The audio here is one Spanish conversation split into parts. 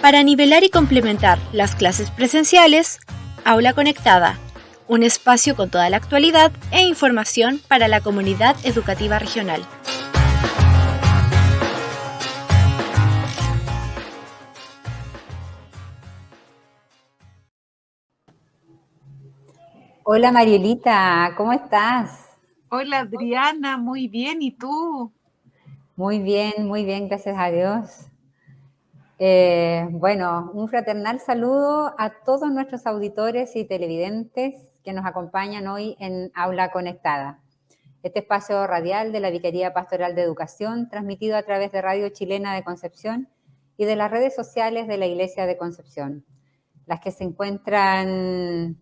Para nivelar y complementar las clases presenciales, Aula Conectada, un espacio con toda la actualidad e información para la comunidad educativa regional. Hola Marielita, ¿cómo estás? Hola Adriana, muy bien, ¿y tú? Muy bien, gracias a Dios. Bueno, un fraternal saludo a todos nuestros auditores y televidentes que nos acompañan hoy en Aula Conectada, este espacio radial de la Vicaría Pastoral de Educación, transmitido a través de Radio Chilena de Concepción y de las redes sociales de la Iglesia de Concepción, las que se encuentran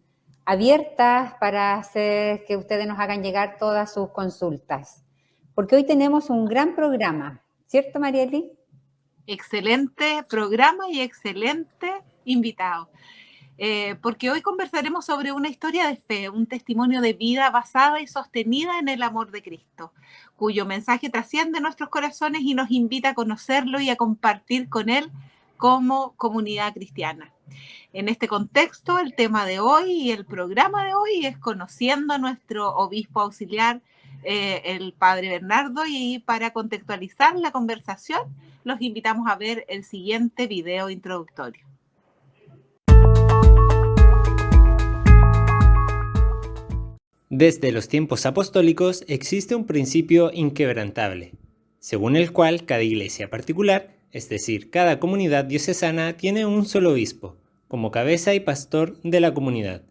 abiertas para hacer que ustedes nos hagan llegar todas sus consultas. Porque hoy tenemos un gran programa, ¿cierto, Marieli? Excelente programa y excelente invitado. Porque hoy conversaremos sobre una historia de fe, un testimonio de vida basada y sostenida en el amor de Cristo, cuyo mensaje trasciende nuestros corazones y nos invita a conocerlo y a compartir con él como comunidad cristiana. En este contexto, el tema de hoy y el programa de hoy es conociendo a nuestro obispo auxiliar, el padre Bernardo, y para contextualizar la conversación, los invitamos a ver el siguiente video introductorio. Desde los tiempos apostólicos existe un principio inquebrantable, según el cual cada iglesia particular, es decir, cada comunidad diocesana, tiene un solo obispo, como cabeza y pastor de la comunidad.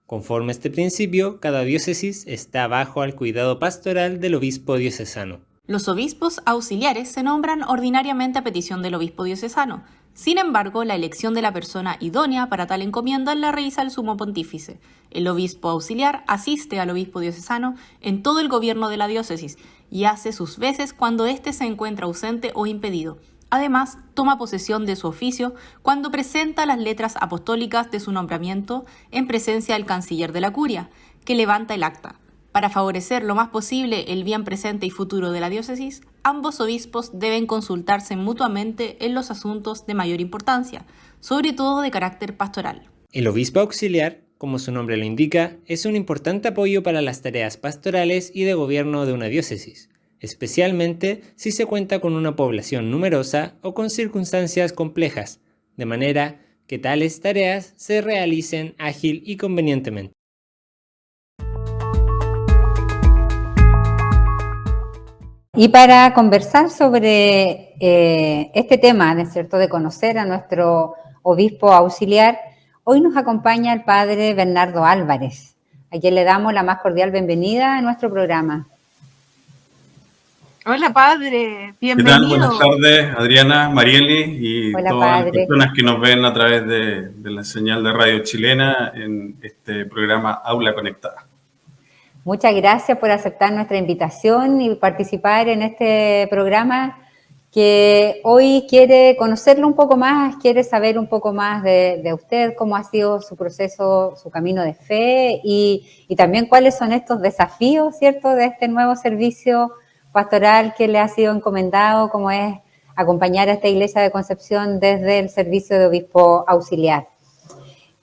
Conforme a este principio, cada diócesis está bajo el cuidado pastoral del obispo diocesano. Los obispos auxiliares se nombran ordinariamente a petición del obispo diocesano. Sin embargo, la elección de la persona idónea para tal encomienda la realiza el sumo pontífice. El obispo auxiliar asiste al obispo diocesano en todo el gobierno de la diócesis y hace sus veces cuando éste se encuentra ausente o impedido. Además, toma posesión de su oficio cuando presenta las letras apostólicas de su nombramiento en presencia del canciller de la curia, que levanta el acta. Para favorecer lo más posible el bien presente y futuro de la diócesis, ambos obispos deben consultarse mutuamente en los asuntos de mayor importancia, sobre todo de carácter pastoral. El obispo auxiliar, como su nombre lo indica, es un importante apoyo para las tareas pastorales y de gobierno de una diócesis, especialmente si se cuenta con una población numerosa o con circunstancias complejas, de manera que tales tareas se realicen ágil y convenientemente. Y para conversar sobre este tema, ¿no es cierto?, de conocer a nuestro obispo auxiliar, hoy nos acompaña el padre Bernardo Álvarez, a quien le damos la más cordial bienvenida a nuestro programa. Hola padre, bienvenido. ¿Qué tal? Buenas tardes, Adriana, Marieli y Hola, todas padre. las personas que nos ven a través de la señal de Radio Chilena en este programa Aula Conectada. Muchas gracias por aceptar nuestra invitación y participar en este programa que hoy quiere conocerlo un poco más, quiere saber un poco más de usted, cómo ha sido su proceso, su camino de fe y también cuáles son estos desafíos, ¿cierto?, de este nuevo servicio pastoral que le ha sido encomendado, como es acompañar a esta iglesia de Concepción desde el servicio de obispo auxiliar.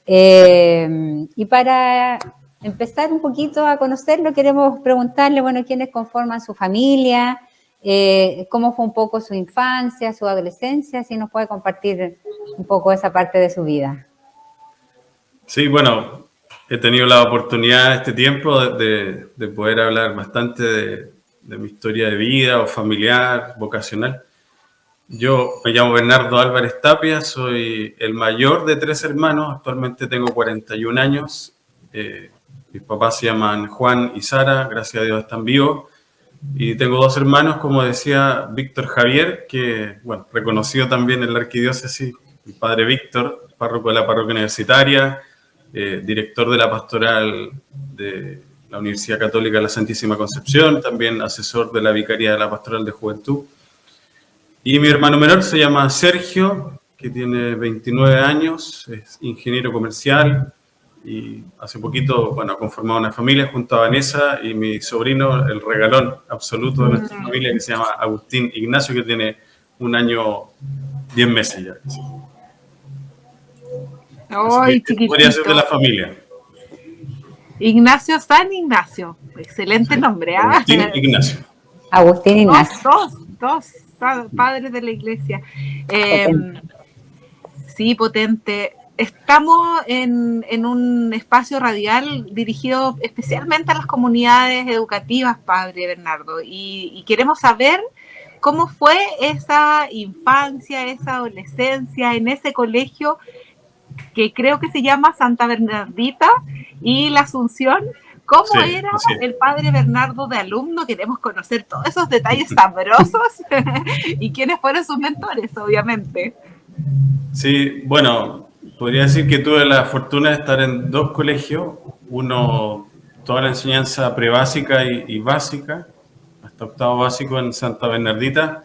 Y para empezar un poquito a conocerlo, queremos preguntarle, bueno, quiénes conforman su familia, cómo fue un poco su infancia, su adolescencia, si nos puede compartir un poco esa parte de su vida. Sí, bueno, he tenido la oportunidad este tiempo de poder hablar bastante de mi historia de vida o familiar, vocacional. Yo me llamo Bernardo Álvarez Tapia, soy el mayor de 3 hermanos, actualmente tengo 41 años. Mis papás se llaman Juan y Sara, gracias a Dios están vivos. Y tengo 2 hermanos, como decía Víctor Javier, que, bueno, reconocido también en la arquidiócesis, mi padre Víctor, párroco de la parroquia universitaria, director de la pastoral de la Universidad Católica de la Santísima Concepción, también asesor de la Vicaría de la Pastoral de Juventud. Y mi hermano menor se llama Sergio, que tiene 29 años, es ingeniero comercial y hace poquito, bueno, ha conformado una familia junto a Vanessa y mi sobrino, el regalón absoluto de nuestra familia, que se llama Agustín Ignacio, que tiene 1 año, 10 meses ya. ¡Ay, podría ser de chiquitito! la familia. Ignacio San Ignacio. Excelente nombre, ¿ah? Agustín Ignacio. Agustín Ignacio. Dos padres de la iglesia. Potente. Sí, potente. Estamos en un espacio radial dirigido especialmente a las comunidades educativas, padre Bernardo, y queremos saber cómo fue esa infancia, esa adolescencia en ese colegio que creo que se llama Santa Bernardita y la Asunción. ¿Cómo Sí, era así es. el padre Bernardo de alumno? Queremos conocer todos esos detalles sabrosos y quiénes fueron sus mentores, obviamente. Sí, bueno, podría decir que tuve la fortuna de estar en dos colegios, uno, toda la enseñanza prebásica y básica, hasta octavo básico en Santa Bernardita,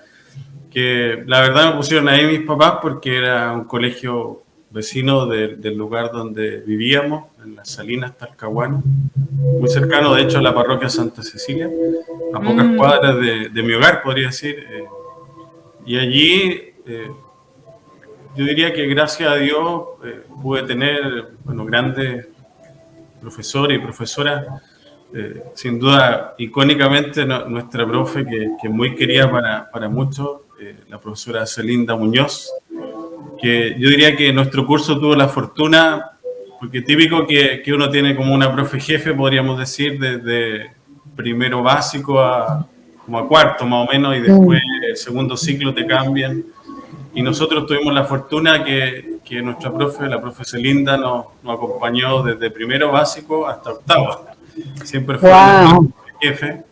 que la verdad me pusieron ahí mis papás porque era un colegio vecino del lugar donde vivíamos, en las Salinas Talcahuano, muy cercano de hecho a la parroquia Santa Cecilia, a pocas cuadras de mi hogar, podría decir, y allí... yo diría que gracias a Dios pude tener grandes profesores y profesoras, sin duda icónicamente nuestra profe que muy querida para muchos, la profesora Celinda Muñoz, que yo diría que nuestro curso tuvo la fortuna, porque típico que uno tiene como una profe jefe, podríamos decir, desde primero básico como a cuarto más o menos, y después segundo ciclo te cambian. Y nosotros tuvimos la fortuna que nuestra profe, la profe Celinda, nos acompañó desde primero básico hasta octavo. Siempre fue el jefe.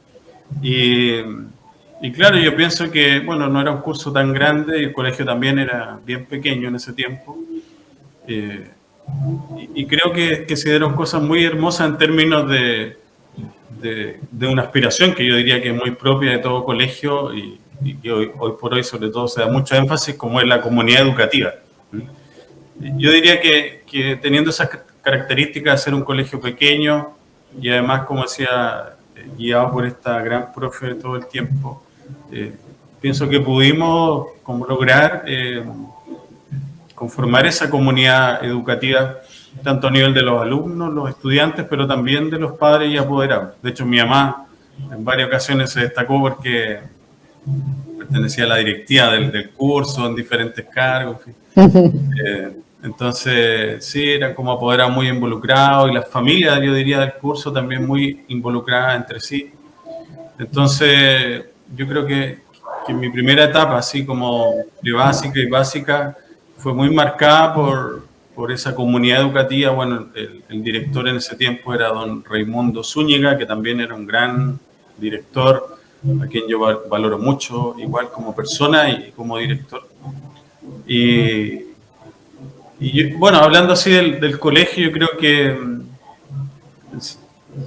Y claro, yo pienso que, bueno, no era un curso tan grande y el colegio también era bien pequeño en ese tiempo. Y creo que se dieron cosas muy hermosas en términos de una aspiración que yo diría que es muy propia de todo colegio y que hoy por hoy sobre todo se da mucho énfasis, como es la comunidad educativa. Yo diría que teniendo esas características de ser un colegio pequeño y además, como decía, guiado por esta gran profe todo el tiempo, pienso que pudimos como lograr conformar esa comunidad educativa tanto a nivel de los alumnos, los estudiantes, pero también de los padres y apoderados. De hecho, mi mamá en varias ocasiones se destacó porque pertenecía a la directiva del curso en diferentes cargos. Entonces, sí, eran como apoderados muy involucrados y las familias, yo diría, del curso también muy involucradas entre sí. Entonces, yo creo que mi primera etapa, así como de básica y básica, fue muy marcada por esa comunidad educativa. Bueno, el director en ese tiempo era don Raimundo Zúñiga, que también era un gran director, a quien yo valoro mucho, igual como persona y como director. Y yo, bueno, hablando así del colegio, yo creo que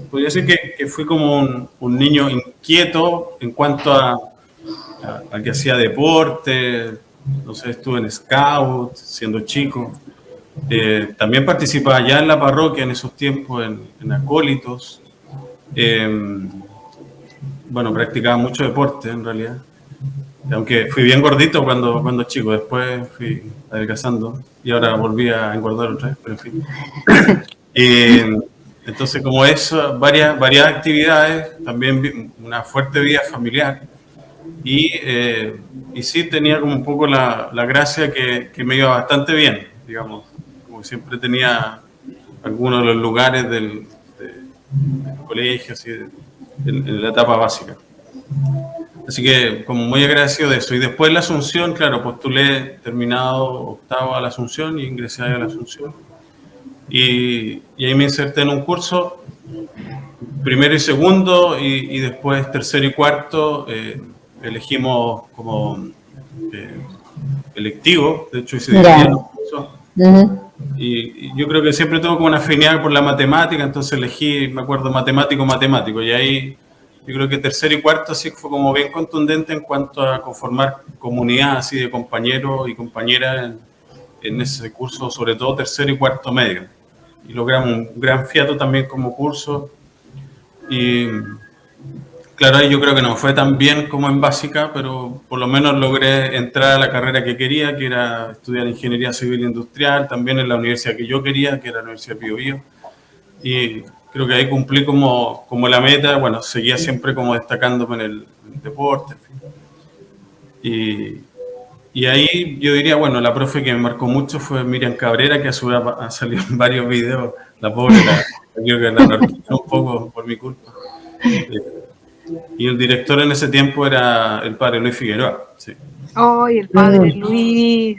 podría decir que fui como un niño inquieto en cuanto a que hacía deporte, no sé, estuve en scout siendo chico. También participaba ya en la parroquia en esos tiempos, en acólitos. Bueno, practicaba mucho deporte en realidad. Aunque fui bien gordito cuando chico, después fui adelgazando y ahora volví a engordar otra vez, pero en fin. Entonces, como eso, varias actividades, también una fuerte vida familiar. Y sí tenía como un poco la gracia que me iba bastante bien, digamos, como siempre tenía algunos de los lugares del colegio, así, en la etapa básica. Así que como muy agradecido de eso. Y después la Asunción, claro, postulé terminado octavo a la Asunción y ingresé a la Asunción. Y ahí me inserté en un curso, primero y segundo, y después tercero y cuarto, elegimos como electivo, de hecho hice y yo creo que siempre tengo como una afinidad por la matemática, entonces elegí, me acuerdo, matemático, y ahí yo creo que tercero y cuarto sí fue como bien contundente en cuanto a conformar comunidad así de compañeros y compañeras en ese curso, sobre todo tercero y cuarto medio, y logramos un gran fiato también como curso. Y claro, ahí yo creo que no fue tan bien como en básica, pero por lo menos logré entrar a la carrera que quería, que era estudiar Ingeniería Civil Industrial, también en la universidad que yo quería, que era la Universidad de Bío Bío. Y creo que ahí cumplí como la meta. Bueno, seguía siempre como destacándome en el deporte, en fin. Y ahí yo diría, bueno, la profe que me marcó mucho fue Miriam Cabrera, que a su vez ha salido en varios videos. La pobre, creo que la norquizó un poco por mi culpa. Y el director en ese tiempo era el padre Luis Figueroa. Sí. ¡Ay, el padre Luis!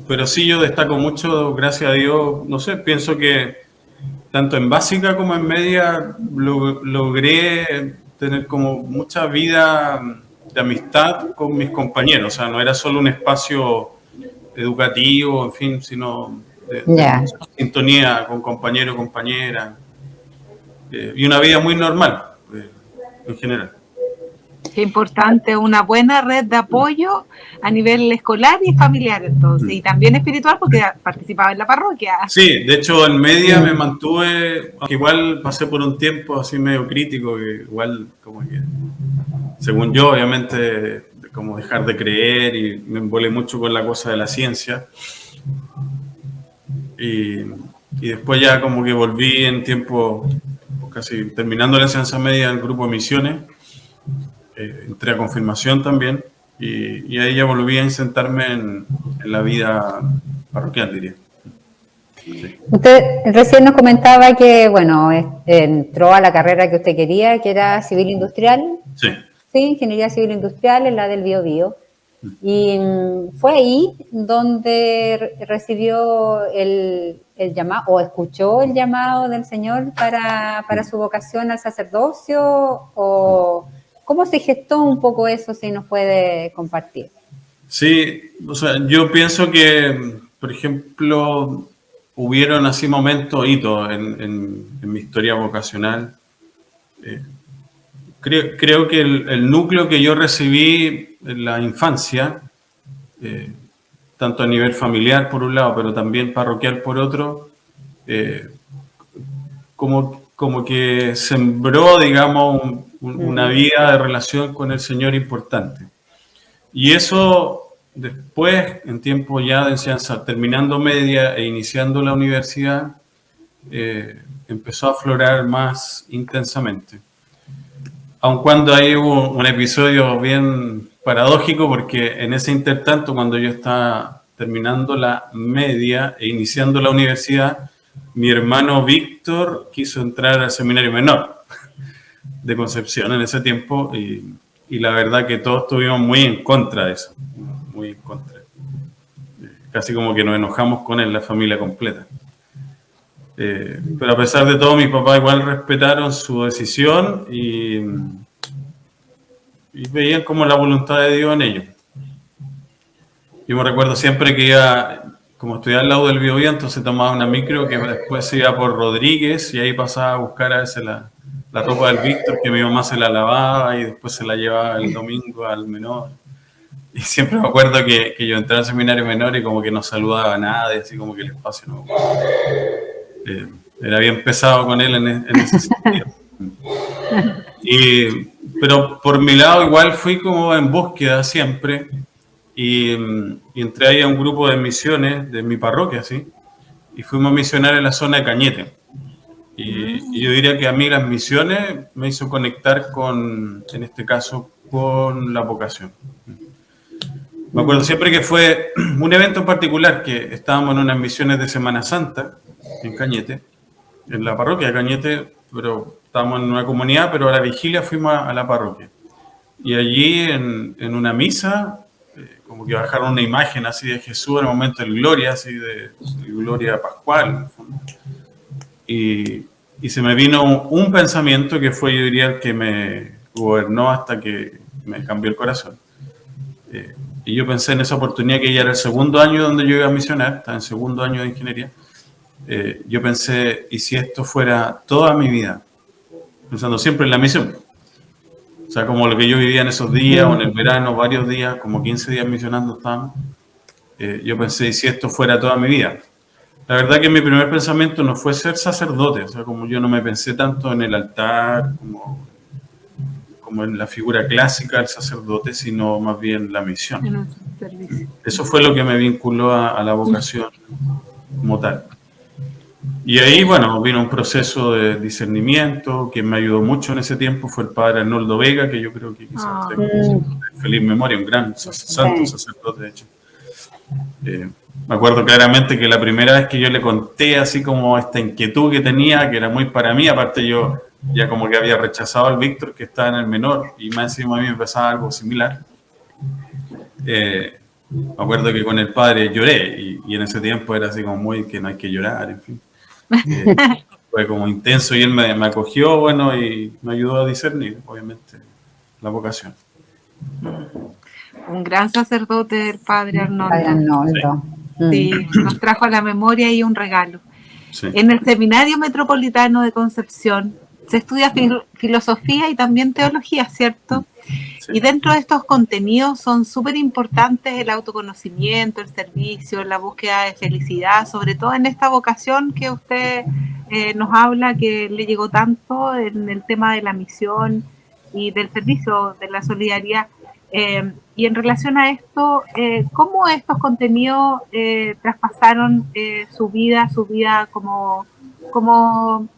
Pero sí, yo destaco mucho, gracias a Dios, no sé, pienso que tanto en básica como en media logré tener como mucha vida de amistad con mis compañeros. O sea, no era solo un espacio educativo, en fin, sino de sintonía con compañeros, compañeras. Y una vida muy normal, en general. Qué importante, una buena red de apoyo a nivel escolar y familiar, entonces, y también espiritual, porque participaba en la parroquia. Sí, de hecho en media me mantuve, aunque igual pasé por un tiempo así medio crítico, que igual como que, según yo, obviamente, como dejar de creer, y me envolé mucho con la cosa de la ciencia. Y después ya como que volví en tiempo, casi terminando la enseñanza media, al grupo de misiones. Entré a confirmación también, y ahí ya volví a sentarme en la vida parroquial, diría. Sí. Usted recién nos comentaba que, bueno, entró a la carrera que usted quería, que era civil industrial. Sí. Sí, ingeniería civil industrial, en la del Bío Bío. Y fue ahí donde recibió el llamado, o escuchó el llamado del Señor para su vocación al sacerdocio, o ¿cómo se gestó un poco eso, si nos puede compartir? Sí, o sea, yo pienso que, por ejemplo, hubieron así momentos, hitos en mi historia vocacional. Creo que el núcleo que yo recibí en la infancia, tanto a nivel familiar por un lado, pero también parroquial por otro, como que sembró, digamos, una vida de relación con el Señor importante. Y eso después, en tiempo ya de enseñanza, terminando media e iniciando la universidad, empezó a aflorar más intensamente. Aun cuando ahí hubo un episodio bien paradójico, porque en ese intertanto, cuando yo estaba terminando la media e iniciando la universidad, mi hermano Víctor quiso entrar al seminario menor de Concepción en ese tiempo, y la verdad que todos estuvimos muy en contra de eso, muy en contra. Casi como que nos enojamos con él, la familia completa. Pero a pesar de todo, mis papás igual respetaron su decisión y veían como la voluntad de Dios en ello. Yo me recuerdo siempre que iba, como estudiaba al lado del Bío Bío, entonces tomaba una micro que después se iba por Rodríguez, y ahí pasaba a buscar a veces la ropa del Víctor, que mi mamá se la lavaba y después se la llevaba el domingo al menor. Y siempre me acuerdo que yo entré al seminario menor y como que no saludaba a nadie, así como que el espacio no... era bien pesado con él en ese sentido. Pero por mi lado igual fui como en búsqueda siempre, y entré ahí a un grupo de misiones de mi parroquia, ¿sí? Y fuimos a misionar en la zona de Cañete. Y yo diría que a mí las misiones me hizo conectar en este caso, con la vocación. Me acuerdo siempre que fue un evento en particular, que estábamos en unas misiones de Semana Santa en Cañete, en la parroquia de Cañete, pero estábamos en una comunidad, pero a la vigilia fuimos a la parroquia. Y allí en una misa, como que bajaron una imagen así de Jesús en el momento del gloria, así de gloria pascual. Y se me vino un pensamiento que fue, yo diría, el que me gobernó hasta que me cambió el corazón. Y yo pensé en esa oportunidad, que ya era el segundo año donde yo iba a misionar, estaba en segundo año de ingeniería. Yo pensé, ¿y si esto fuera toda mi vida? Pensando siempre en la misión. O sea, como lo que yo vivía en esos días, o en el verano, varios días, como 15 días misionando estábamos. Yo pensé, ¿y si esto fuera toda mi vida? La verdad que mi primer pensamiento no fue ser sacerdote, o sea, como yo no me pensé tanto en el altar, como en la figura clásica del sacerdote, sino más bien la misión. En un servicio. Eso fue lo que me vinculó a la vocación como tal. Y ahí, bueno, vino un proceso de discernimiento. Quien me ayudó mucho en ese tiempo fue el padre Arnoldo Vega, que yo creo que quizás usted conoce, de feliz memoria, un gran santo sacerdote, de hecho. Me acuerdo claramente que la primera vez que yo le conté así como esta inquietud que tenía, que era muy para mí, aparte yo ya como que había rechazado al Víctor, que estaba en el menor, y más encima a mí me pasaba algo similar. Me acuerdo que con el padre lloré, y en ese tiempo era así como muy que no hay que llorar, en fin. Fue como intenso y él me acogió, bueno, y me ayudó a discernir, obviamente, la vocación. Un gran sacerdote, el padre Arnoldo. Padre Arnoldo. Sí, nos trajo a la memoria y un regalo. Sí. En el Seminario Metropolitano de Concepción se estudia filosofía y también teología, ¿cierto? Sí. Y dentro de estos contenidos son súper importantes el autoconocimiento, el servicio, la búsqueda de felicidad, sobre todo en esta vocación que usted nos habla, que le llegó tanto en el tema de la misión y del servicio, de la solidaridad. Y en relación a esto, ¿cómo estos contenidos traspasaron su vida como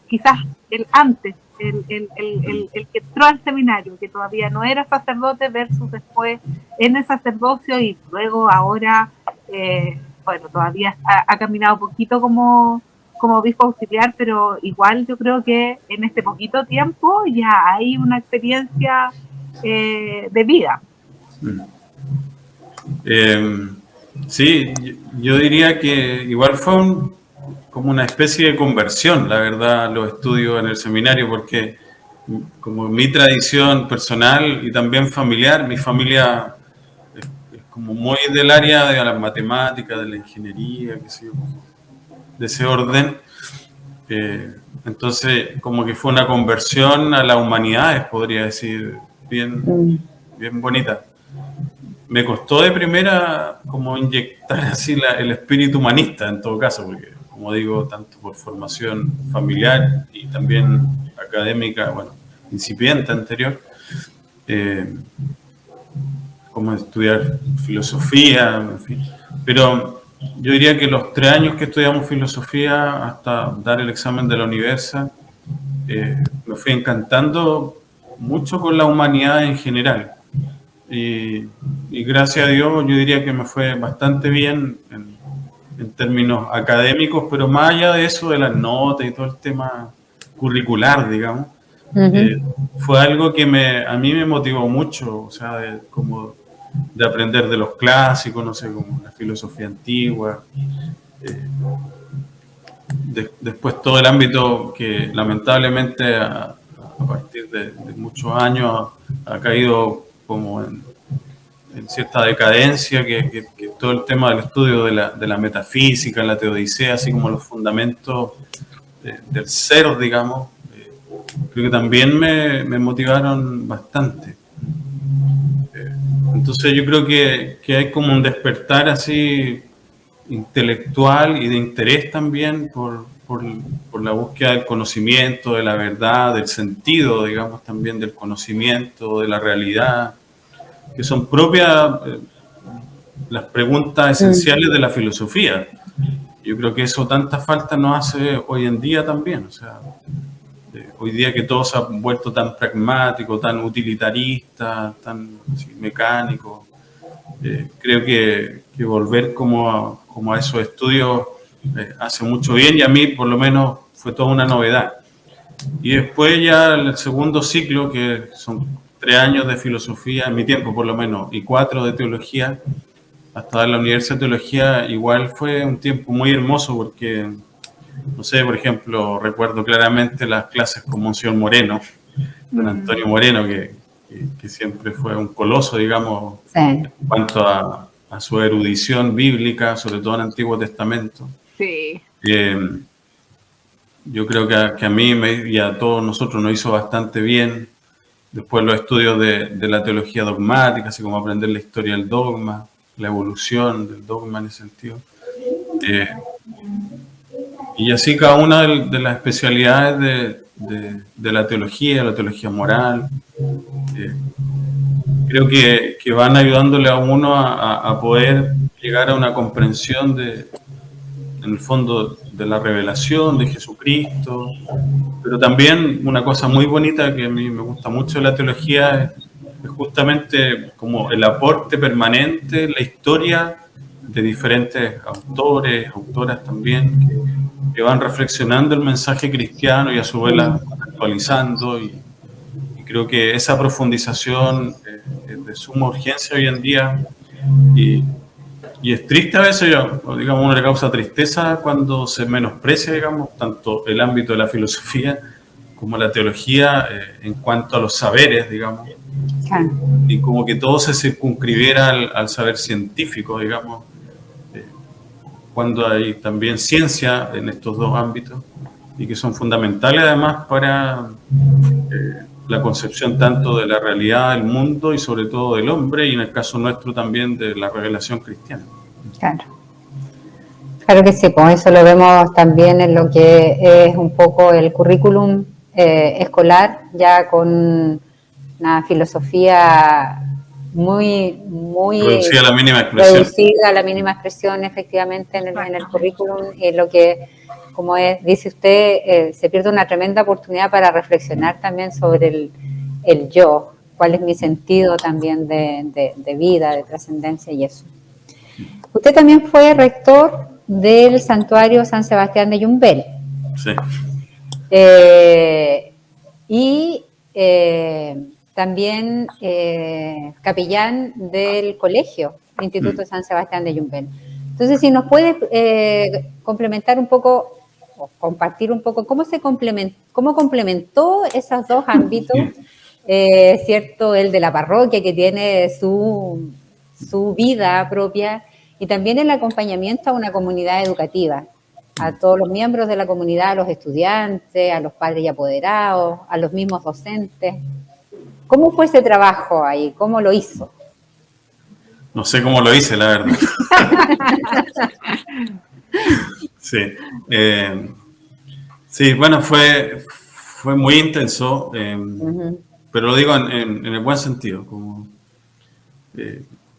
quizás el antes, el que entró al seminario, que todavía no era sacerdote, versus después en el sacerdocio y luego ahora, bueno, todavía ha caminado poquito como obispo auxiliar, pero igual yo creo que en este poquito tiempo ya hay una experiencia de vida. Sí, yo diría que igual fue como una especie de conversión, la verdad, los estudios en el seminario, porque como mi tradición personal y también familiar, mi familia es como muy del área de las matemáticas, de la ingeniería, qué sé yo, de ese orden. Entonces, como que fue una conversión a las humanidades, podría decir, bien bonita. Me costó de primera como inyectar así el espíritu humanista en todo caso, porque como digo, tanto por formación familiar y también académica, bueno, incipiente anterior, como estudiar filosofía, en fin. Pero yo diría que los 3 años que estudiamos filosofía hasta dar el examen de la Universa, me fui encantando mucho con la humanidad en general. Y gracias a Dios yo diría que me fue bastante bien en términos académicos, pero más allá de eso, de las notas y todo el tema curricular, digamos, fue algo que a mí me motivó mucho, o sea, como de aprender de los clásicos, no sé, como la filosofía antigua. Después todo el ámbito que lamentablemente a partir de muchos años ha caído como en cierta decadencia, que todo el tema del estudio de la metafísica, la teodicea, así como los fundamentos del ser, digamos, creo que también me motivaron bastante. Entonces yo creo que hay como un despertar así intelectual y de interés también por la búsqueda del conocimiento, de la verdad, del sentido, digamos, también del conocimiento, de la realidad, que son propias las preguntas esenciales de la filosofía. Yo creo que eso tanta falta nos hace hoy en día también, o sea, hoy día que todo se ha vuelto tan pragmático, tan utilitarista, tan mecánico, creo que volver como a esos estudios hace mucho bien, y a mí por lo menos fue toda una novedad. Y después ya el segundo ciclo, que son 3 años de filosofía, en mi tiempo por lo menos, y 4 de teología, hasta dar la Universidad de Teología, igual fue un tiempo muy hermoso porque, no sé, por ejemplo, recuerdo claramente las clases con Monseñor Moreno, don Antonio Moreno, que siempre fue un coloso, digamos, en cuanto a su erudición bíblica, sobre todo en el Antiguo Testamento. Sí. Yo creo que a mí y a todos nosotros nos hizo bastante bien. Después los estudios de la teología dogmática, así como aprender la historia del dogma, la evolución del dogma en ese sentido. Y así cada una de las especialidades de la teología moral, creo que van ayudándole a uno a poder llegar a una comprensión en el fondo, de la revelación de Jesucristo, pero también una cosa muy bonita que a mí me gusta mucho de la teología es justamente como el aporte permanente, la historia de diferentes autores, autoras también, que van reflexionando el mensaje cristiano y a su vez la van actualizando, y creo que esa profundización es de suma urgencia hoy en día, y es triste a veces, digamos, uno le causa tristeza cuando se menosprecia, digamos, tanto el ámbito de la filosofía como la teología en cuanto a los saberes, digamos, y como que todo se circunscribiera al saber científico, digamos, cuando hay también ciencia en estos dos ámbitos y que son fundamentales además para la concepción tanto de la realidad del mundo y sobre todo del hombre, y en el caso nuestro también de la revelación cristiana. Claro que sí, pues eso lo vemos también en lo que es un poco el currículum escolar, ya con una filosofía muy reducida a la mínima expresión. Reducida a la mínima expresión, efectivamente, en el currículum, lo que, como dice usted, se pierde una tremenda oportunidad para reflexionar también sobre el yo, cuál es mi sentido también de vida, de trascendencia y eso. Usted también fue rector del Santuario San Sebastián de Yumbel. Sí. Y también capellán del colegio, Instituto San Sebastián de Yumbel. Entonces, si nos puede complementar un poco, o compartir un poco, cómo complementó esos dos ámbitos, ¿cierto? El de la parroquia, que tiene su vida propia, y también el acompañamiento a una comunidad educativa, a todos los miembros de la comunidad, a los estudiantes, a los padres y apoderados, a los mismos docentes. ¿Cómo fue ese trabajo ahí? ¿Cómo lo hizo? No sé cómo lo hice, la verdad. Sí. Sí, bueno, fue muy intenso, pero lo digo en el buen sentido. Como,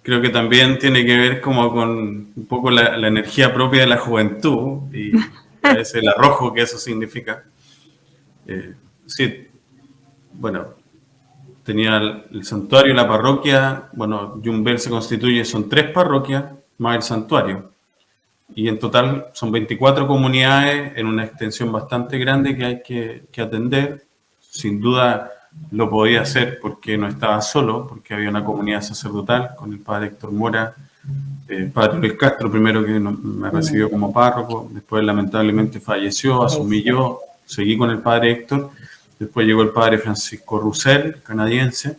creo que también tiene que ver como con un poco la energía propia de la juventud y a veces el arrojo que eso significa. Sí, bueno, tenía el santuario y la parroquia. Bueno, Yumbel se constituye, son 3 parroquias más el santuario. Y en total son 24 comunidades en una extensión bastante grande que hay que atender. Sin duda lo podía hacer porque no estaba solo, porque había una comunidad sacerdotal con el padre Héctor Mora, el padre Luis Castro primero, que me recibió como párroco, después lamentablemente falleció, asumí yo, seguí con el padre Héctor, después llegó el padre Francisco Roussel, canadiense,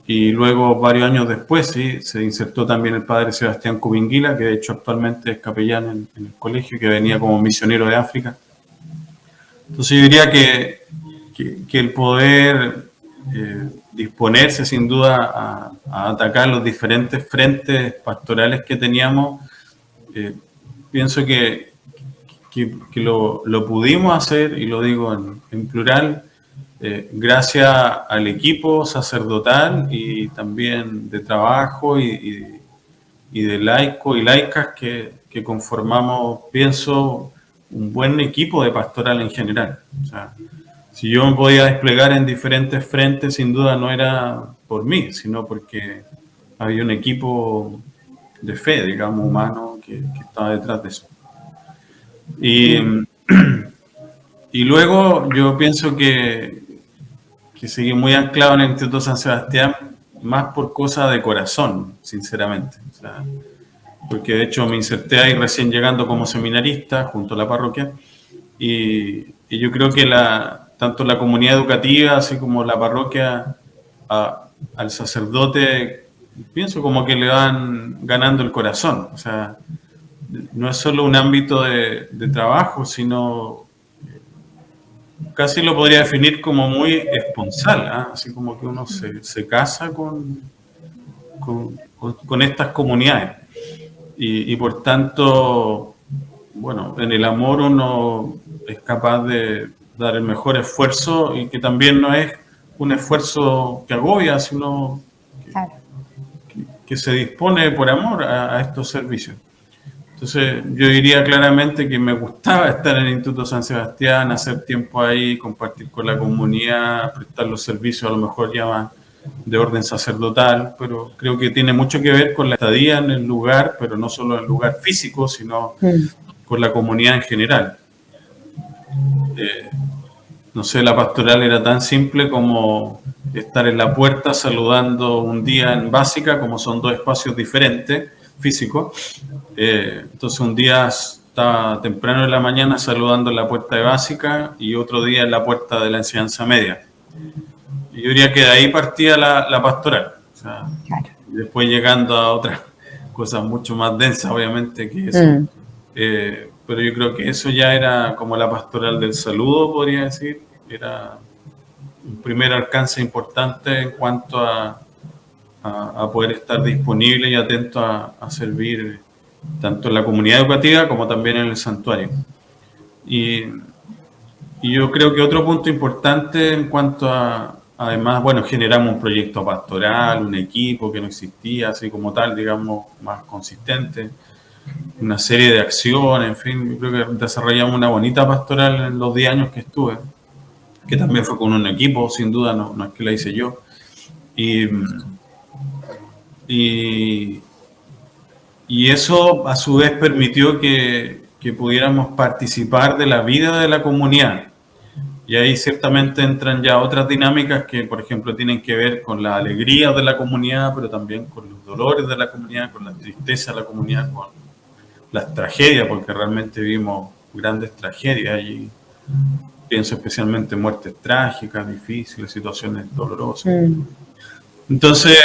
y luego varios años después se insertó también el padre Sebastián Cubinguila, que de hecho actualmente es capellán en el colegio, que venía como misionero de África. Entonces yo diría que el poder disponerse sin duda a atacar los diferentes frentes pastorales que teníamos, pienso que lo pudimos hacer, y lo digo en plural, gracias al equipo sacerdotal y también de trabajo y de laicos y laicas que conformamos, pienso, un buen equipo de pastoral en general. O sea, si yo me podía desplegar en diferentes frentes, sin duda no era por mí, sino porque había un equipo de fe, digamos, humano, que estaba detrás de eso. Y luego yo pienso que seguí muy anclado en el Instituto San Sebastián, más por cosa de corazón, sinceramente. O sea, porque de hecho me inserté ahí recién llegando como seminarista junto a la parroquia, y yo creo que tanto la comunidad educativa así como la parroquia al sacerdote, pienso como que le van ganando el corazón. O sea, no es solo un ámbito de trabajo, sino casi lo podría definir como muy esponsal, ¿eh? Así como que uno se casa con estas comunidades. Y por tanto, bueno, en el amor uno es capaz de dar el mejor esfuerzo y que también no es un esfuerzo que agobia, sino Claro. que se dispone por amor a estos servicios. Entonces, yo diría claramente que me gustaba estar en el Instituto San Sebastián, hacer tiempo ahí, compartir con la comunidad, prestar los servicios a lo mejor ya más de orden sacerdotal, pero creo que tiene mucho que ver con la estadía en el lugar, pero no solo en el lugar físico, sino con la comunidad en general. No sé, la pastoral era tan simple como estar en la puerta saludando un día en básica, como son dos espacios diferentes físicos. Entonces un día estaba temprano en la mañana saludando en la puerta de básica y otro día en la puerta de la enseñanza media. Y yo diría que de ahí partía la pastoral. O sea, Claro. después llegando a otras cosas mucho más densas, obviamente, que eso. Pero yo creo que eso ya era como la pastoral del saludo, podría decir. Era un primer alcance importante en cuanto a poder estar disponible y atento a servir tanto en la comunidad educativa como también en el santuario. Y yo creo que otro punto importante en cuanto a, además, bueno, generamos un proyecto pastoral, un equipo que no existía, así como tal, digamos, más consistente, una serie de acciones, en fin, yo creo que desarrollamos una bonita pastoral en los 10 años que estuve, que también fue con un equipo, sin duda, no es que la hice yo. Y eso a su vez permitió que pudiéramos participar de la vida de la comunidad. Y ahí ciertamente entran ya otras dinámicas que, por ejemplo, tienen que ver con la alegría de la comunidad, pero también con los dolores de la comunidad, con la tristeza de la comunidad, con las tragedias, porque realmente vimos grandes tragedias y pienso especialmente en muertes trágicas, difíciles, situaciones dolorosas. Entonces,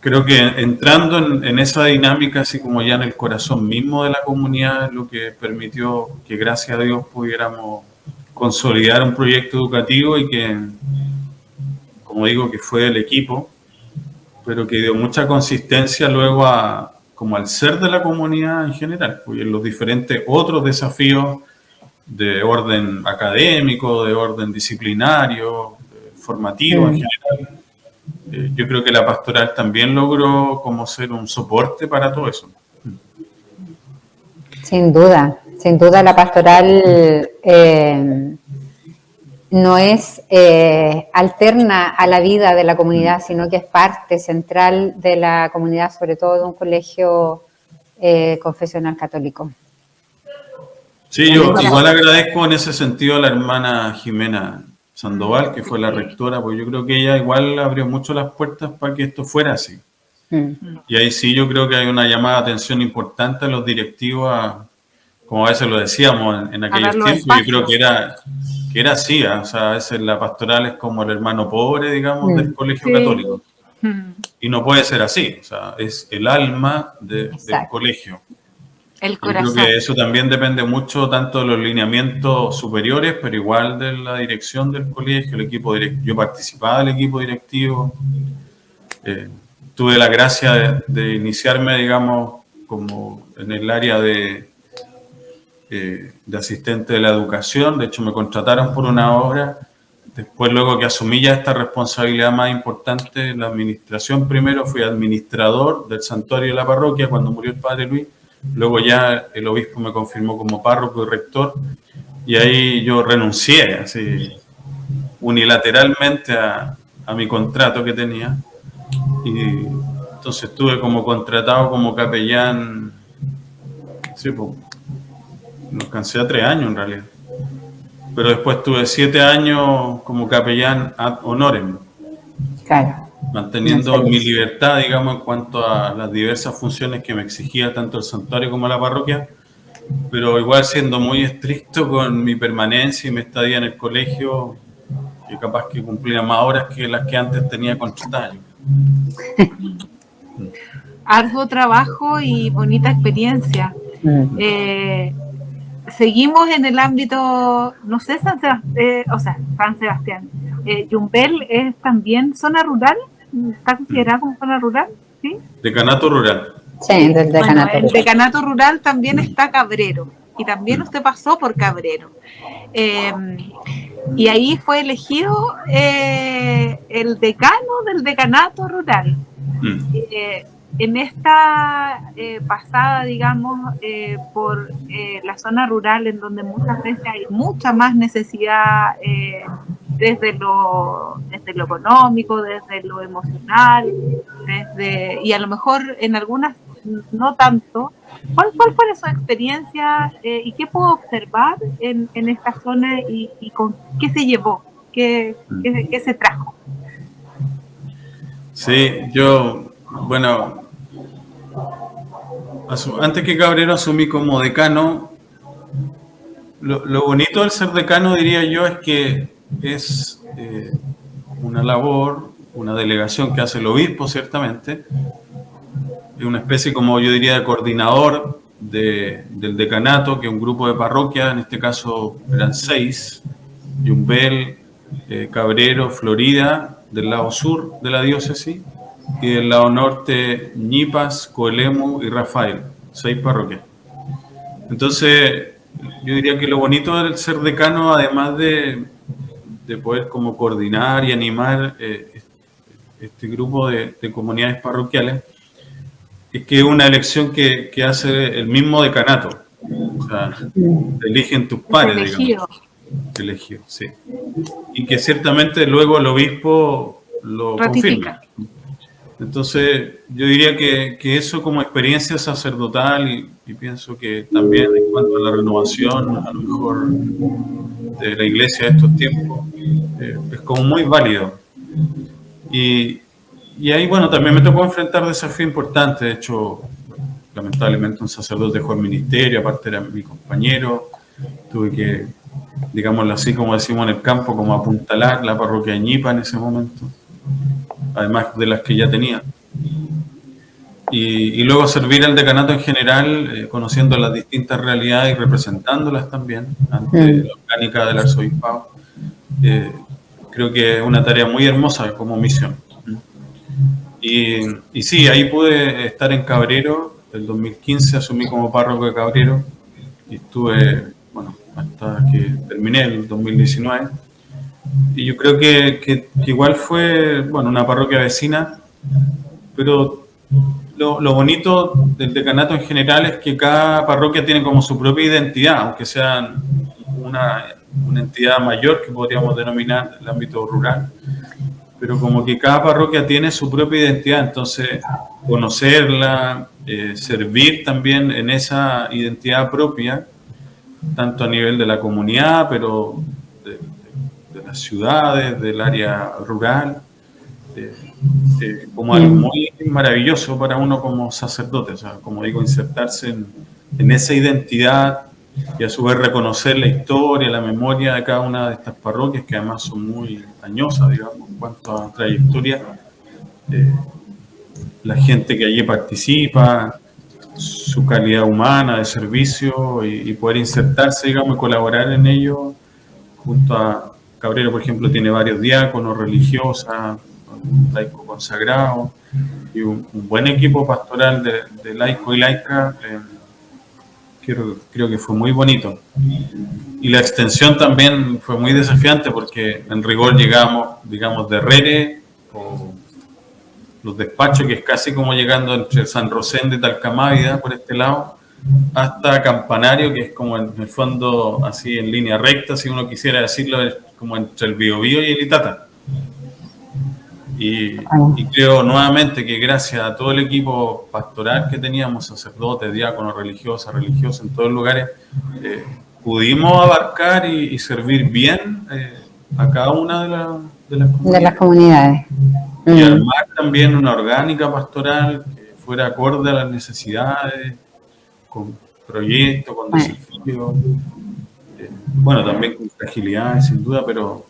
creo que entrando en esa dinámica, así como ya en el corazón mismo de la comunidad, lo que permitió que, gracias a Dios, pudiéramos consolidar un proyecto educativo y que, como digo, que fue el equipo, pero que dio mucha consistencia luego como al ser de la comunidad en general, pues, en los diferentes otros desafíos de orden académico, de orden disciplinario, formativo en general. Yo creo que la pastoral también logró como ser un soporte para todo eso. Sin duda la pastoral no es alterna a la vida de la comunidad, sino que es parte central de la comunidad, sobre todo de un colegio confesional católico. Sí, yo igual agradezco en ese sentido a la hermana Jimena Sandoval, que fue la rectora, porque yo creo que ella igual abrió mucho las puertas para que esto fuera así. Y ahí sí yo creo que hay una llamada de atención importante a los directivos, como a veces lo decíamos en aquellos tiempos, yo creo que era así, o sea, a veces la pastoral es como el hermano pobre, digamos, del colegio católico. Y no puede ser así, o sea, es el alma del colegio. El corazón. Yo creo que eso también depende mucho tanto de los lineamientos superiores, pero igual de la dirección del colegio, el equipo directivo. Yo participaba del equipo directivo, tuve la gracia de iniciarme, digamos, como en el área de asistente de la educación. De hecho, me contrataron por una obra. Después, luego que asumí ya esta responsabilidad más importante en la administración, primero fui administrador del santuario de la parroquia cuando murió el padre Luis. Luego ya el obispo me confirmó como párroco y rector, y ahí yo renuncié así unilateralmente a mi contrato que tenía, y entonces estuve como contratado como capellán, sí, pues, no alcancé a 3 años en realidad, pero después tuve 7 años como capellán ad honorem. Claro. Manteniendo mi libertad, digamos, en cuanto a las diversas funciones que me exigía tanto el santuario como la parroquia, pero igual siendo muy estricto con mi permanencia y mi estadía en el colegio, que capaz que cumplía más horas que las que antes tenía contratadas. Arduo trabajo y bonita experiencia. Seguimos en el ámbito, no sé, San Sebastián. Yumbel es también zona rural. ¿Está considerada como zona rural? ¿Sí? Decanato rural. Sí, del decanato. Bueno, el decanato rural también está Cabrero, y también usted pasó por Cabrero. Y ahí fue elegido el decano del decanato rural. En esta pasada, digamos, por la zona rural, en donde muchas veces hay mucha más necesidad desde lo económico, desde lo emocional, y a lo mejor en algunas no tanto. ¿Cuál fue su experiencia y qué pudo observar en esta zona y con qué se llevó? ¿Qué se trajo? Sí, yo, bueno, antes que Cabrero asumí como decano. Lo bonito del ser decano, diría yo, es que es una labor, una delegación que hace el obispo, ciertamente. Es una especie, como yo diría, de coordinador del decanato, que es un grupo de parroquias, en este caso eran 6, Yumbel, Cabrero, Florida, del lado sur de la diócesis, y del lado norte, Ñipas, Coelemu y Rafael, 6 parroquias. Entonces, yo diría que lo bonito del ser decano, además de poder como coordinar y animar este grupo de comunidades parroquiales, es que es una elección que hace el mismo decanato. O sea, eligen tus pares, digamos. Elegido, sí. Y que ciertamente luego el obispo lo confirma. Entonces, yo diría que eso como experiencia sacerdotal y pienso que también en cuanto a la renovación, a lo mejor, de la iglesia de estos tiempos, es como muy válido. Y ahí, bueno, también me tocó enfrentar desafíos importantes. De hecho, lamentablemente un sacerdote dejó el ministerio, aparte era mi compañero. Tuve que, digámoslo así, como decimos en el campo, como apuntalar la parroquia de Ñipa en ese momento, además de las que ya tenía. Y luego servir al decanato en general, conociendo las distintas realidades y representándolas también ante la orgánica del arzobispado. Creo que es una tarea muy hermosa como misión. Y sí, ahí pude estar en Cabrero. El 2015 asumí como párroco de Cabrero y estuve, bueno, hasta que terminé el 2019. Y yo creo que igual fue, bueno, una parroquia vecina, pero lo bonito del decanato en general es que cada parroquia tiene como su propia identidad, aunque sea una entidad mayor que podríamos denominar el ámbito rural, pero como que cada parroquia tiene su propia identidad, entonces conocerla, servir también en esa identidad propia, tanto a nivel de la comunidad, pero de las ciudades, del área rural, como algo muy maravilloso para uno como sacerdote, o sea, como digo, insertarse en esa identidad y a su vez reconocer la historia, la memoria de cada una de estas parroquias, que además son muy añosas, digamos, en cuanto a trayectoria, la gente que allí participa, su calidad humana de servicio y poder insertarse, digamos, y colaborar en ello. Junto a Cabrero, por ejemplo, tiene varios diáconos, religiosas, un laico consagrado y un buen equipo pastoral de laico y laica. Creo que fue muy bonito. Y la extensión también fue muy desafiante porque en rigor llegamos, digamos, de Rere o los despachos, que es casi como llegando entre San Rosendo y Talcamávida por este lado, hasta Campanario, que es como en el fondo así en línea recta, si uno quisiera decirlo, es como entre el Biobío y el Itata. Y creo nuevamente que gracias a todo el equipo pastoral que teníamos, sacerdotes, diáconos, religiosos en todos los lugares, pudimos abarcar y servir bien a cada una de las comunidades. Y armar también una orgánica pastoral que fuera acorde a las necesidades, con proyectos, con desafíos, bueno, también con fragilidades sin duda, pero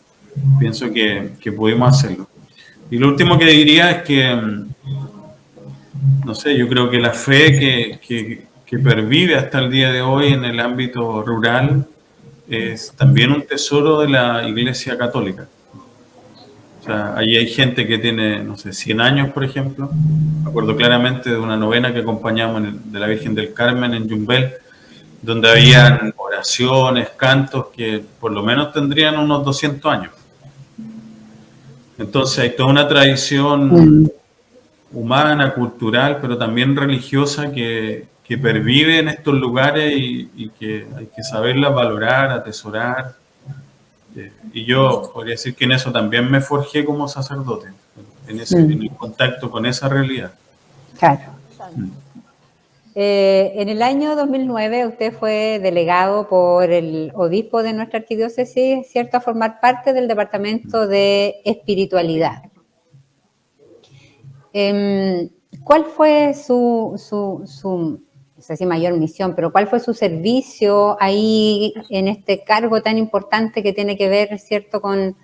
pienso que pudimos hacerlo. Y lo último que diría es que, no sé, yo creo que la fe que pervive hasta el día de hoy en el ámbito rural es también un tesoro de la Iglesia Católica. O sea, ahí hay gente que tiene, no sé, 100 años, por ejemplo. Me acuerdo claramente de una novena que acompañamos de la Virgen del Carmen en Yumbel, donde habían oraciones, cantos que por lo menos tendrían unos 200 años. Entonces hay toda una tradición humana, cultural, pero también religiosa que pervive en estos lugares y que hay que saberla valorar, atesorar. Y yo podría decir que en eso también me forjé como sacerdote, en el contacto con esa realidad. Claro. En el año 2009 usted fue delegado por el obispo de nuestra arquidiócesis, ¿cierto?, a formar parte del Departamento de Espiritualidad. ¿Cuál fue no sé si mayor misión, pero cuál fue su servicio ahí en este cargo tan importante que tiene que ver, ¿cierto?, en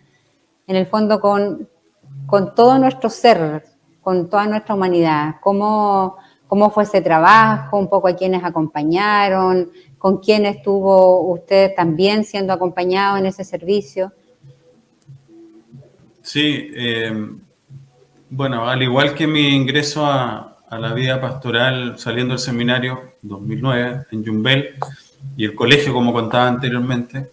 el fondo con todo nuestro ser, con toda nuestra humanidad? ¿Cómo fue ese trabajo? Un poco a quienes acompañaron, con quién estuvo usted también siendo acompañado en ese servicio. Sí, bueno, al igual que mi ingreso a la vida pastoral saliendo del seminario 2009 en Yumbel y el colegio, como contaba anteriormente,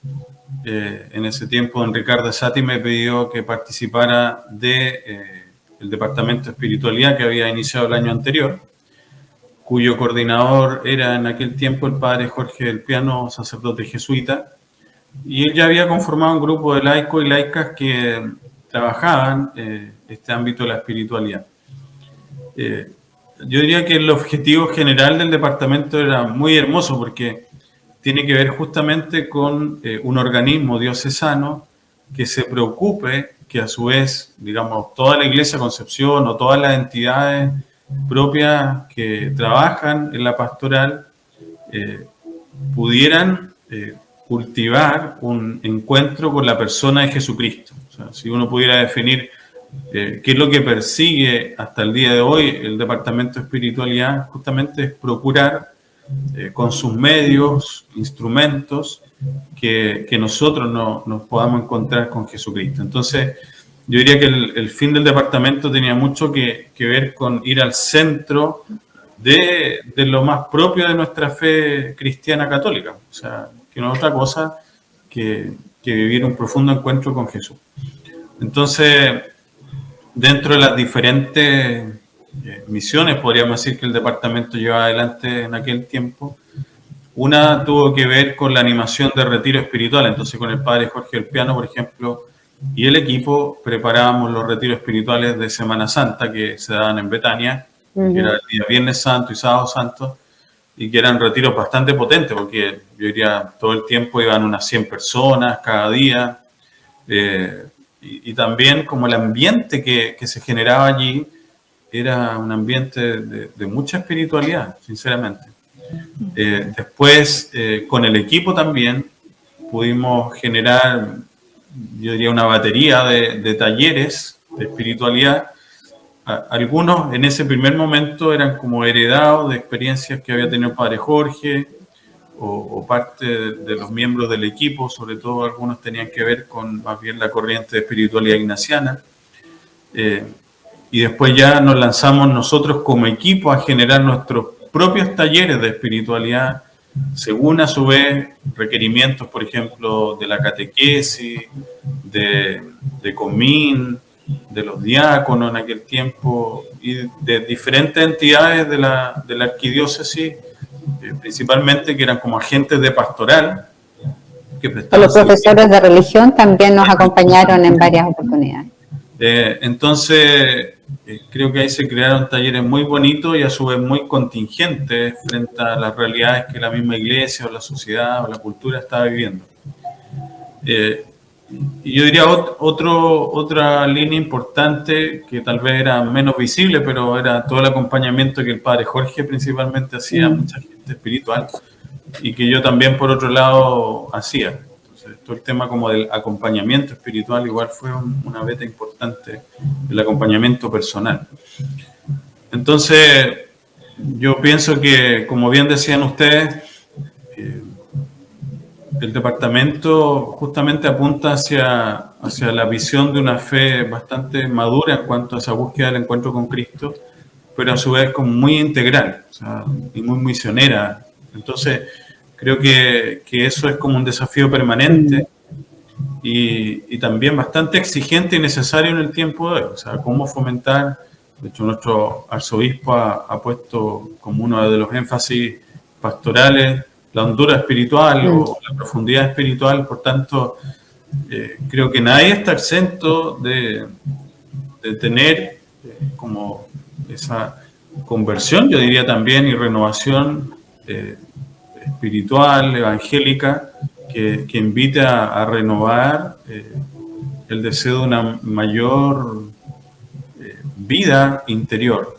en ese tiempo don Ricardo Sati me pidió que participara del Departamento de Espiritualidad que había iniciado el año anterior, cuyo coordinador era en aquel tiempo el padre Jorge del Piano, sacerdote jesuita, y él ya había conformado un grupo de laicos y laicas que trabajaban este ámbito de la espiritualidad. Yo diría que el objetivo general del departamento era muy hermoso porque tiene que ver justamente con un organismo diocesano que se preocupe que a su vez, digamos, toda la Iglesia Concepción o todas las entidades propias que trabajan en la pastoral pudieran cultivar un encuentro con la persona de Jesucristo. O sea, si uno pudiera definir qué es lo que persigue hasta el día de hoy el Departamento de Espiritualidad, justamente es procurar con sus medios, instrumentos, que nosotros nos podamos encontrar con Jesucristo. Entonces, yo diría que el fin del departamento tenía mucho que ver con ir al centro de lo más propio de nuestra fe cristiana católica. O sea, que no es otra cosa que vivir un profundo encuentro con Jesús. Entonces, dentro de las diferentes misiones, podríamos decir que el departamento llevaba adelante en aquel tiempo, una tuvo que ver con la animación de retiro espiritual. Entonces, con el padre Jorge del Piano, por ejemplo, y el equipo preparábamos los retiros espirituales de Semana Santa que se daban en Betania, que era el día Viernes Santo y Sábado Santo, y que eran retiros bastante potentes, porque yo diría todo el tiempo iban unas 100 personas cada día, y también como el ambiente que se generaba allí era un ambiente de mucha espiritualidad, sinceramente. Después, con el equipo también pudimos generar, yo diría, una batería de talleres de espiritualidad. Algunos en ese primer momento eran como heredados de experiencias que había tenido el padre Jorge o parte de los miembros del equipo, sobre todo algunos tenían que ver con más bien la corriente de espiritualidad ignaciana. Y después ya nos lanzamos nosotros como equipo a generar nuestros propios talleres de espiritualidad, según a su vez requerimientos, por ejemplo, de la catequesis, de Comín, de los diáconos en aquel tiempo y de diferentes entidades de la arquidiócesis, principalmente que eran como agentes de pastoral. Los profesores de religión también nos acompañaron en varias oportunidades. Entonces, creo que ahí se crearon talleres muy bonitos y a su vez muy contingentes frente a las realidades que la misma iglesia o la sociedad o la cultura estaba viviendo. Y yo diría otra línea importante que tal vez era menos visible, pero era todo el acompañamiento que el padre Jorge principalmente hacía a mucha gente espiritual y que yo también por otro lado hacía. Entonces, todo el tema como del acompañamiento espiritual igual fue una beta importante, el acompañamiento personal. Entonces, yo pienso que, como bien decían ustedes, el departamento justamente apunta hacia hacia la visión de una fe bastante madura en cuanto a esa búsqueda del encuentro con Cristo, pero a su vez como muy integral, o sea, y muy misionera. Entonces, creo que eso es como un desafío permanente y también bastante exigente y necesario en el tiempo de hoy. O sea, cómo fomentar, de hecho nuestro arzobispo ha puesto como uno de los énfasis pastorales la hondura espiritual o la profundidad espiritual. Por tanto, creo que nadie está exento de tener como esa conversión, yo diría también, y renovación espiritual, evangélica, que invita a renovar el deseo de una mayor vida interior,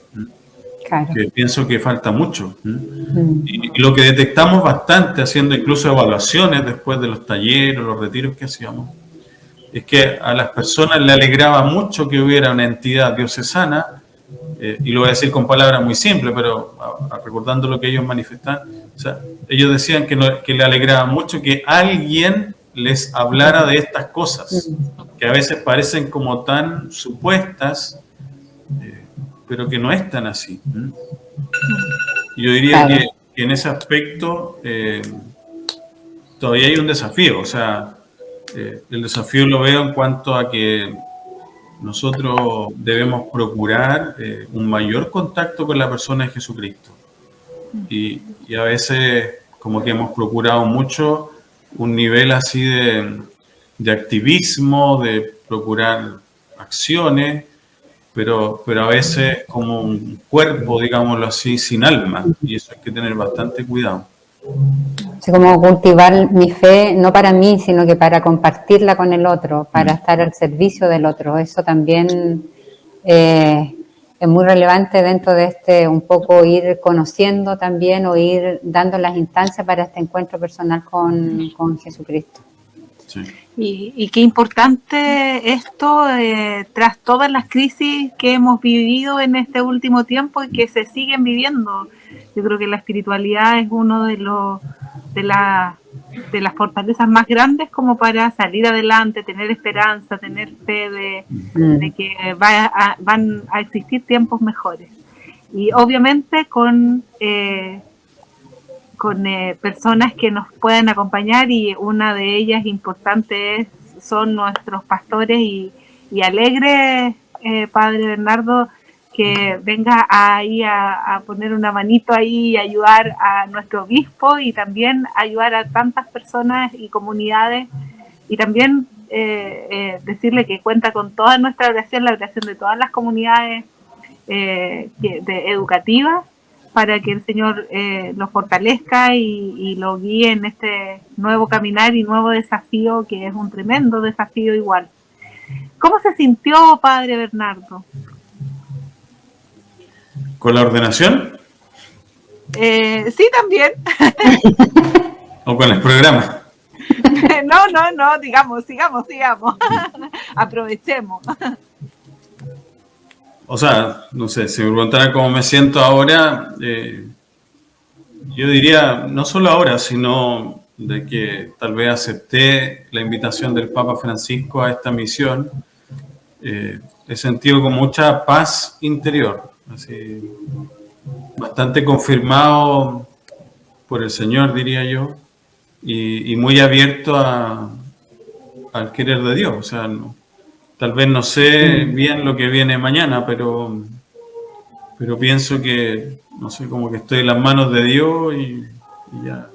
claro, que pienso que falta mucho. Y lo que detectamos bastante, haciendo incluso evaluaciones después de los talleres, los retiros que hacíamos, es que a las personas le alegraba mucho que hubiera una entidad diocesana, y lo voy a decir con palabras muy simples, pero recordando lo que ellos manifestaban, o sea, ellos decían que le alegraba mucho que alguien les hablara de estas cosas, que a veces parecen como tan supuestas, pero que no es tan así. Yo diría que en ese aspecto todavía hay un desafío, o sea, el desafío lo veo en cuanto a que nosotros debemos procurar un mayor contacto con la persona de Jesucristo. Y a veces como que hemos procurado mucho un nivel así de activismo, de procurar acciones, pero a veces como un cuerpo, digámoslo así, sin alma. Y eso hay que tener bastante cuidado. Así como cultivar mi fe, no para mí, sino que para compartirla con el otro, para estar al servicio del otro. Eso también es muy relevante dentro de un poco ir conociendo también o ir dando las instancias para este encuentro personal con Jesucristo. Sí. Y qué importante esto tras todas las crisis que hemos vivido en este último tiempo y que se siguen viviendo. Yo creo que la espiritualidad es uno de las fortalezas más grandes como para salir adelante, tener esperanza, tener fe de que van a existir tiempos mejores. Y obviamente con personas que nos puedan acompañar, y una de ellas importante son nuestros pastores y alegre Padre Bernardo, que venga ahí a poner una manito ahí y ayudar a nuestro obispo y también ayudar a tantas personas y comunidades, y también decirle que cuenta con toda nuestra oración, la oración de todas las comunidades educativas, para que el Señor lo fortalezca y lo guíe en este nuevo caminar y nuevo desafío, que es un tremendo desafío igual. ¿Cómo se sintió, Padre Bernardo? ¿Con la ordenación? Sí, también. ¿O con el programa? No, digamos, sigamos. Aprovechemos. O sea, no sé, si me preguntaran cómo me siento ahora, yo diría, no solo ahora, sino de que tal vez acepté la invitación del Papa Francisco a esta misión, he sentido con mucha paz interior, así, bastante confirmado por el Señor, diría yo, y muy abierto al querer de Dios. O sea, tal vez no sé bien lo que viene mañana, pero pienso que, no sé, como que estoy en las manos de Dios y ya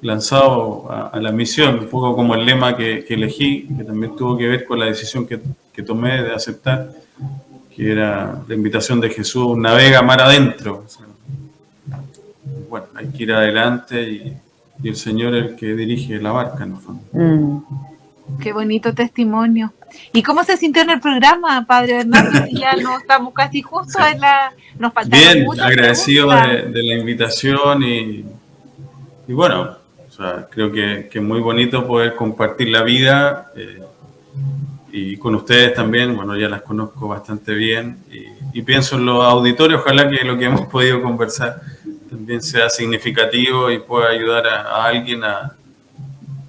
lanzado a la misión, un poco como el lema que elegí, que también tuvo que ver con la decisión que tomé de aceptar, que era la invitación de Jesús: navega mar adentro. O sea, bueno, hay que ir adelante y el Señor es el que dirige la barca, en el fondo. Qué bonito testimonio. ¿Y cómo se sintió en el programa, Padre Bernardo? Ya no estamos casi justo en nos faltaron bien, muchas agradecido preguntas. de la invitación y bueno, o sea, creo que es muy bonito poder compartir la vida y con ustedes también. Bueno, ya las conozco bastante bien y pienso en los auditores. Ojalá que lo que hemos podido conversar también sea significativo y pueda ayudar a alguien a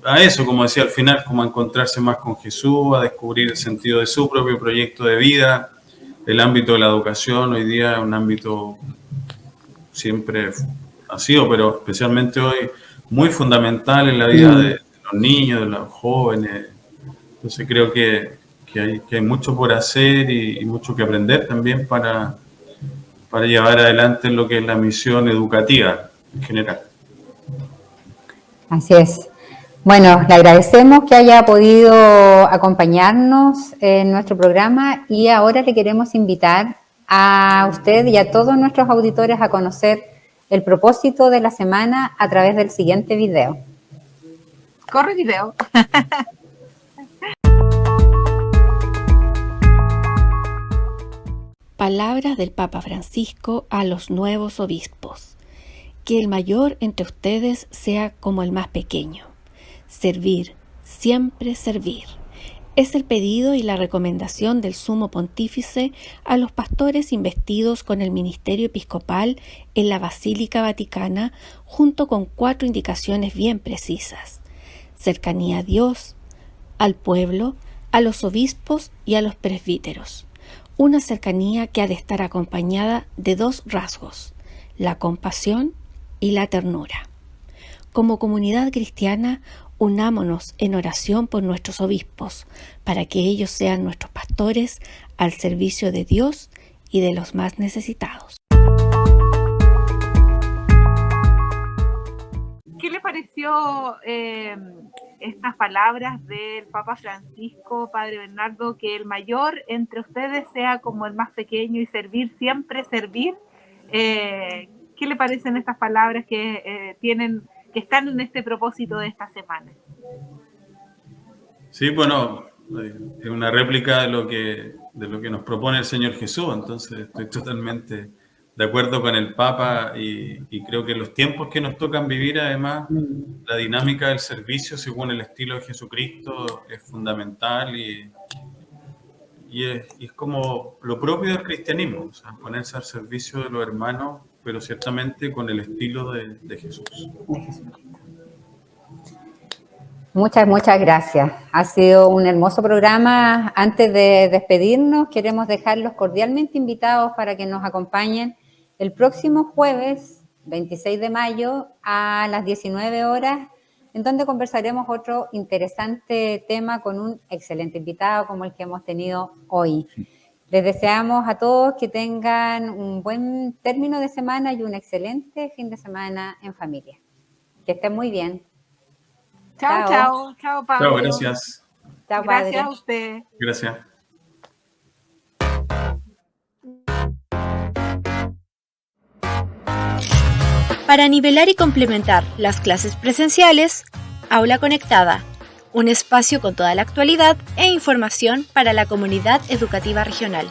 a eso, como decía al final, como a encontrarse más con Jesús, a descubrir el sentido de su propio proyecto de vida. El ámbito de la educación hoy día es un ámbito siempre ha sido, pero especialmente hoy, muy fundamental en la vida de los niños, de los jóvenes. Entonces creo que hay mucho por hacer y mucho que aprender también para llevar adelante lo que es la misión educativa en general. Así es. Bueno, le agradecemos que haya podido acompañarnos en nuestro programa y ahora le queremos invitar a usted y a todos nuestros auditores a conocer el propósito de la semana a través del siguiente video. Corre video. Palabras del Papa Francisco a los nuevos obispos. Que el mayor entre ustedes sea como el más pequeño. Servir, siempre servir. Es el pedido y la recomendación del Sumo Pontífice a los pastores investidos con el ministerio episcopal en la Basílica Vaticana, junto con 4 indicaciones bien precisas: cercanía a Dios, al pueblo, a los obispos y a los presbíteros. Una cercanía que ha de estar acompañada de 2 rasgos: la compasión y la ternura. Como comunidad cristiana, unámonos en oración por nuestros obispos, para que ellos sean nuestros pastores al servicio de Dios y de los más necesitados. ¿Qué le pareció estas palabras del Papa Francisco, Padre Bernardo, que el mayor entre ustedes sea como el más pequeño y servir, siempre servir? ¿Qué le parecen estas palabras que están en este propósito de esta semana? Sí, bueno, es una réplica de lo que nos propone el Señor Jesús, entonces estoy totalmente de acuerdo con el Papa y creo que en los tiempos que nos tocan vivir, además, la dinámica del servicio según el estilo de Jesucristo es fundamental y es como lo propio del cristianismo, o sea, ponerse al servicio de los hermanos, pero ciertamente con el estilo de Jesús. Muchas gracias. Ha sido un hermoso programa. Antes de despedirnos, queremos dejarlos cordialmente invitados para que nos acompañen el próximo jueves, 26 de mayo, a las 19 horas, en donde conversaremos otro interesante tema con un excelente invitado como el que hemos tenido hoy. Les deseamos a todos que tengan un buen término de semana y un excelente fin de semana en familia. Que estén muy bien. Chao, Pablo. Chao, gracias. Chao, padre. Gracias a usted. Gracias. Para nivelar y complementar las clases presenciales, Aula Conectada, un espacio con toda la actualidad e información para la comunidad educativa regional.